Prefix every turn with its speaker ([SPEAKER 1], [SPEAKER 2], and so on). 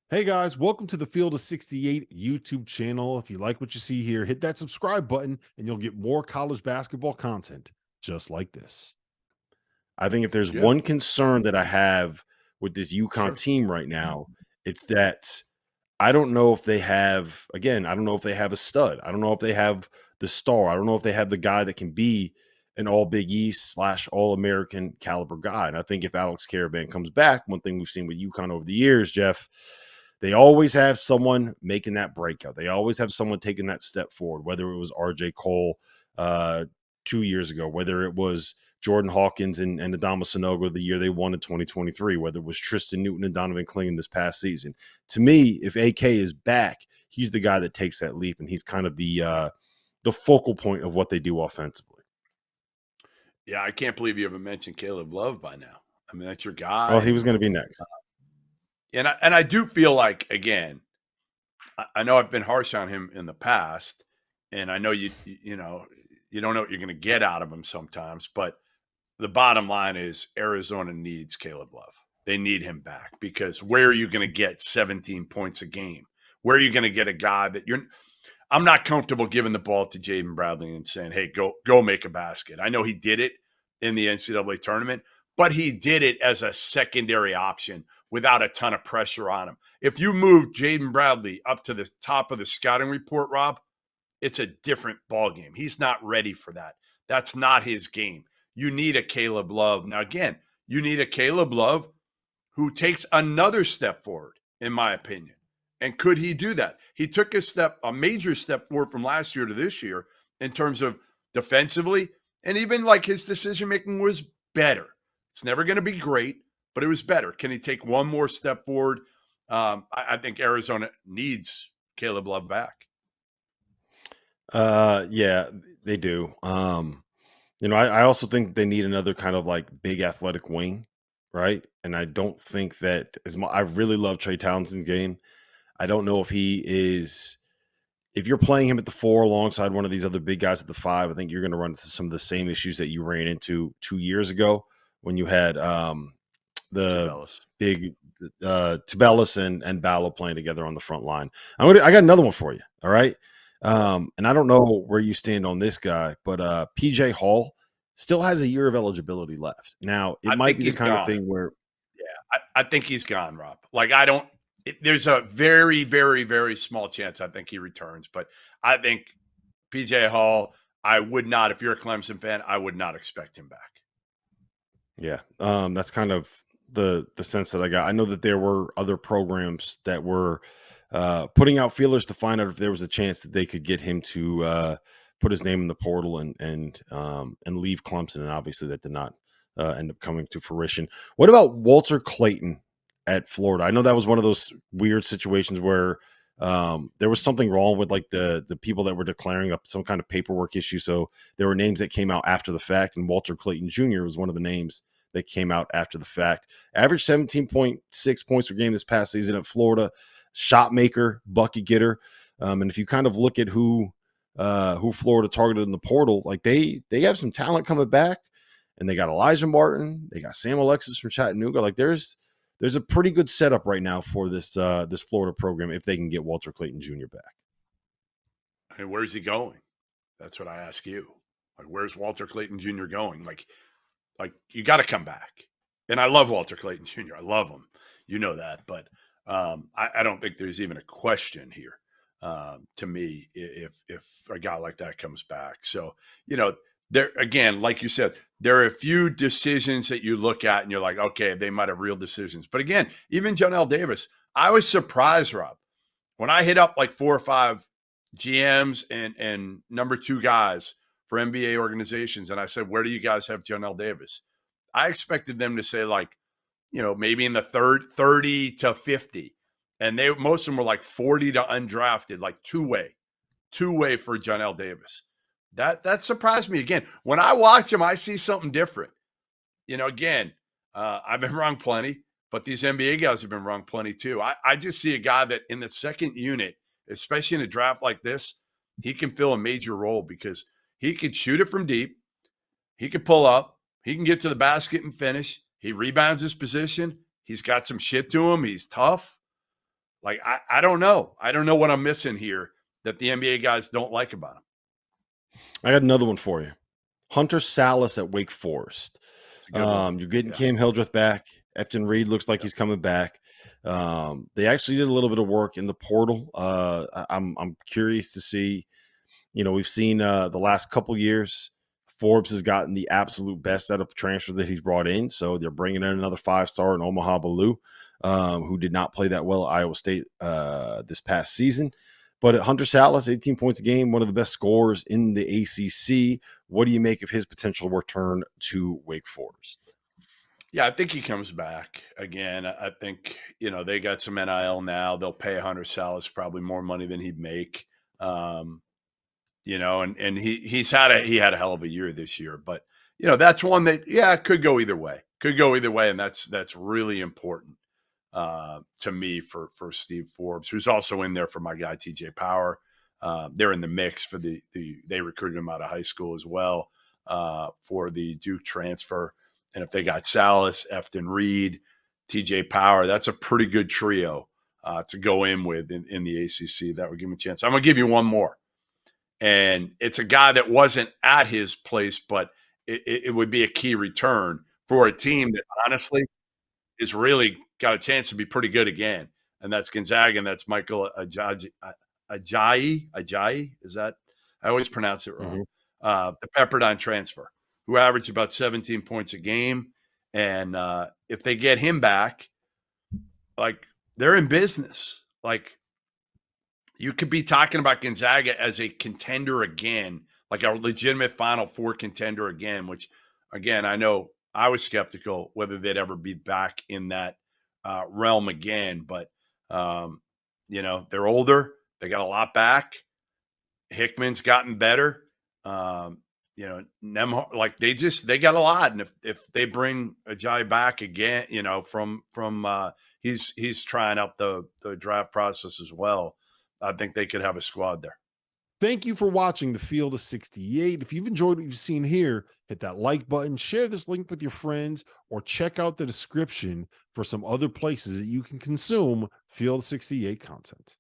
[SPEAKER 1] Hey guys, welcome to the Field of 68 YouTube channel. If you like what you see here, hit that subscribe button and you'll get more college basketball content just like this. I think if there's
[SPEAKER 2] Yeah,
[SPEAKER 1] one concern that I have with this UConn
[SPEAKER 2] sure.
[SPEAKER 1] team right now, it's that I don't know if they have, again, I don't know if they have a stud. I don't know if they have the star. I don't know if they have the guy that can be an all Big East / all American caliber guy. And I think if Alex Caravan comes back, one thing we've seen with UConn over the years, Jeff, they always have someone making that breakout. They always have someone taking that step forward, whether it was RJ Cole uh, 2 years ago, whether it was Jordan Hawkins and Adama Sanogo the year they won in 2023, whether it was Tristan Newton and Donovan Clingan this past season. To me, if AK is back, he's the guy that takes that leap, and he's kind of the focal point of what they do offensively.
[SPEAKER 2] Yeah, I can't believe you haven't mentioned Caleb Love by now. I mean, that's your
[SPEAKER 1] Well,
[SPEAKER 2] guy,
[SPEAKER 1] he was going to be next.
[SPEAKER 2] and I do feel like again, I know I've been harsh on him in the past, and I know you know you don't know what you're going to get out of him sometimes, but the bottom line is Arizona needs Caleb Love. They need him back because where are you going to get 17 points a game? Where are you going to get a guy that you're? I'm not comfortable giving the ball to Jaden Bradley and saying, "Hey, go make a basket." I know he did it in the NCAA tournament, but he did it as a secondary option without a ton of pressure on him. If you move Jaden Bradley up to the top of the scouting report, Rob, it's a different ball game. He's not ready for that. That's not his game. You need a Caleb Love. Now, again, you need a Caleb Love who takes another step forward, in my opinion. And could he do that? He took a major step forward from last year to this year in terms of defensively, and even like his decision making was better. It's never going to be great, but it was better. Can he take one more step forward? I think Arizona needs Caleb Love back.
[SPEAKER 1] Yeah, they do. I also think they need another kind of like big athletic wing, right? And I don't think that as much. I really love Trey Townsend's game. I don't know if he is. If you're playing him at the 4 alongside one of these other big guys at the 5, I think you're going to run into some of the same issues that you ran into 2 years ago when you had the
[SPEAKER 2] Tubelis.
[SPEAKER 1] big Tubelis and Ballo playing together on the front line. I got another one for you. All right. And I don't know where you stand on this guy, but PJ Hall still has a year of eligibility left. Now, it
[SPEAKER 2] I
[SPEAKER 1] might
[SPEAKER 2] think
[SPEAKER 1] be the
[SPEAKER 2] he's
[SPEAKER 1] kind of
[SPEAKER 2] gone.
[SPEAKER 1] thing where
[SPEAKER 2] Yeah, I think he's gone, Rob. Like I don't. There's a very, very, very small chance I think he returns, but I think PJ Hall. I would not, if you're a Clemson fan, I would not expect him back.
[SPEAKER 1] yeah, that's kind of the sense that I got. I know that there were other programs that were putting out feelers to find out if there was a chance that they could get him to put his name in the portal and leave Clemson, and obviously that did not end up coming to fruition. What about Walter Clayton at Florida? I know that was one of those weird situations where there was something wrong with like the people that were declaring up some kind of paperwork issue. So there were names that came out after the fact, and Walter Clayton Jr. was one of the names that came out after the fact. Averaged 17.6 points per game this past season at Florida. Shot maker, bucket getter. And if you kind of look at who Florida targeted in the portal, like they have some talent coming back, and they got Elijah Martin, they got Sam Alexis from Chattanooga. Like there's a pretty good setup right now for this Florida program if they can get Walter Clayton Jr. back.
[SPEAKER 2] I mean, where's he going? That's what I ask you. Like, where's Walter Clayton Jr. going? Like you got to come back. And I love Walter Clayton Jr. I love him. You know that, but I don't think there's even a question here to me if a guy like that comes back. So there again, like you said, there are a few decisions that you look at and you're like, okay, they might have real decisions. But again, even Jonell Davis, I was surprised, Rob, when I hit up like 4 or 5 GMs and number 2 guys for NBA organizations, and I said, where do you guys have Jonell Davis? I expected them to say like, maybe in the 30 to 50. And most of them were like 40 to undrafted, like two-way for Jonell Davis. That surprised me again. When I watch him, I see something different. Again, I've been wrong plenty, but these NBA guys have been wrong plenty too. I just see a guy that in the second unit, especially in a draft like this, he can fill a major role because he could shoot it from deep. He could pull up. He can get to the basket and finish. He rebounds his position. He's got some shit to him. He's tough. Like, I don't know. I don't know what I'm missing here that the NBA guys don't like about him.
[SPEAKER 1] I got another one for you. Hunter Salas at Wake Forest.
[SPEAKER 2] It's a good one.
[SPEAKER 1] You're getting
[SPEAKER 2] Yeah.
[SPEAKER 1] Cam Hildreth back. Efton Reed looks like
[SPEAKER 2] Yeah.
[SPEAKER 1] he's coming back. They actually did a little bit of work in the portal. I'm curious to see. We've seen the last couple years, Forbes has gotten the absolute best out of transfer that he's brought in. So they're bringing in another 5-star in Omaha Baloo, who did not play that well at Iowa State this past season. But at Hunter Salas, 18 points a game, one of the best scorers in the ACC. What do you make of his potential return to Wake Forest?
[SPEAKER 2] Yeah, I think he comes back again. I think, they got some NIL now. They'll pay Hunter Salas probably more money than he'd make. And he had a hell of a year this year. But that's one that it could go either way. Could go either way, and that's really important to me for Steve Forbes, who's also in there for my guy TJ Power. They're in the mix for they recruited him out of high school as well for the Duke transfer. And if they got Salas, Efton Reed, TJ Power, that's a pretty good trio to go in with in the ACC. That would give him a chance. I'm going to give you one more. And it's a guy that wasn't at his place, but it would be a key return for a team that honestly is really got a chance to be pretty good again. And that's Gonzaga, and that's Michael Ajayi. Is that? I always pronounce it wrong. The Pepperdine transfer, who averaged about 17 points a game. And if they get him back, like, they're in business. Like, you could be talking about Gonzaga as a contender again, like a legitimate Final Four contender again, which, again, I know I was skeptical whether they'd ever be back in that realm again. But, they're older. They got a lot back. Hickman's gotten better. Nemhard, like, they got a lot. And if they bring Ajayi back again, from he's trying out the draft process as well, I think they could have a squad there.
[SPEAKER 3] Thank you for watching the Field of 68. If you've enjoyed what you've seen here, hit that like button, share this link with your friends, or check out the description for some other places that you can consume Field of 68 content.